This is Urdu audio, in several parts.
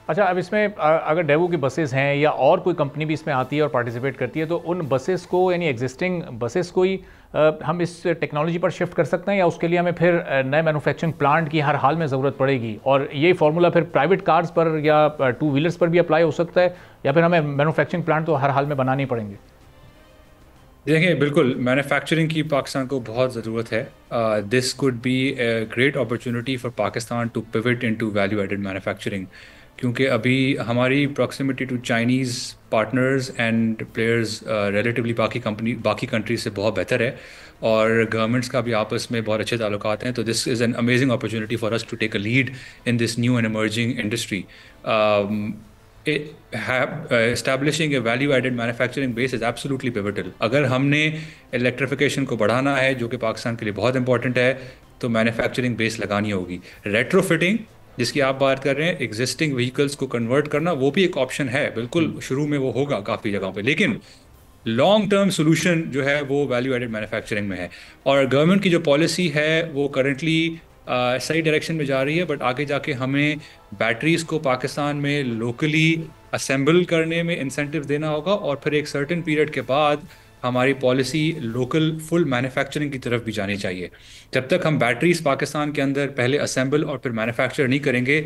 اچھا، اب اس میں اگر ڈیوو کی بسیز ہیں یا اور کوئی کمپنی بھی اس میں آتی ہے اور پارٹیسپیٹ کرتی ہے، تو ان بسیز کو یعنی ایگزسٹنگ بسیز کو ہی ہم اس ٹیکنالوجی پر شفٹ کر سکتے ہیں، یا اس کے لیے ہمیں پھر نئے مینوفیکچرنگ پلانٹ کی ہر حال میں ضرورت پڑے گی، اور یہی فارمولا پھر پرائیویٹ کارز پر یا ٹو ویلرز پر بھی اپلائی ہو سکتا ہے، یا پھر ہمیں مینوفیکچرنگ پلانٹ تو ہر حال میں بنانے پڑیں گے؟ دیکھیں، بالکل مینوفیکچرنگ کی پاکستان کو بہت ضرورت ہے. This code be a great opportunity for Pakistan to pivot into value added manufacturing, کیونکہ ابھی ہماری proximity to Chinese partners and players relatively باقی کنٹریز سے بہت بہتر ہے، اور گورنمنٹس کا بھی آپس میں بہت اچھے تعلقات ہیں. تو this is an amazing opportunity for us to take a lead in this new and emerging industry. Establishing a value added manufacturing base is absolutely pivotal. اگر ہم نے الیکٹریفیکیشن کو بڑھانا ہے، جو کہ پاکستان کے لیے بہت امپورٹنٹ ہے، تو مینوفیکچرنگ بیس لگانی ہوگی. ریٹرو فٹنگ جس کی آپ بات کر رہے ہیں، ایگزسٹنگ وہیکلس کو کنورٹ کرنا، وہ بھی ایک آپشن ہے. بالکل شروع میں وہ ہوگا کافی جگہوں پہ، لیکن لانگ ٹرم سولوشن جو ہے وہ ویلیو ایڈڈ مینوفیکچرنگ میں ہے. اور گورنمنٹ کی جو پالیسی ہے وہ کرنٹلی صحیح ڈائریکشن میں جا رہی ہے، بٹ آگے جا کے ہمیں بیٹریز کو پاکستان میں لوکلی اسمبل کرنے میں انسینٹیو دینا ہوگا، اور پھر ایک سرٹن پیریڈ کے بعد ہماری پالیسی لوکل فل مینوفیکچرنگ کی طرف بھی جانی چاہیے. جب تک ہم بیٹریز پاکستان کے اندر پہلے اسمبل اور پھر مینوفیکچر نہیں کریں گے،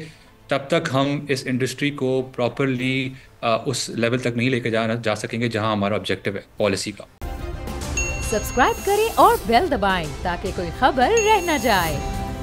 تب تک ہم اس انڈسٹری کو پراپرلی اس لیول تک نہیں لے کے جا سکیں گے جہاں ہمارا آبجیکٹو ہے پالیسی کا. سبسکرائب کریں اور بیل دبائیں تاکہ کوئی خبر رہ نہ جائے.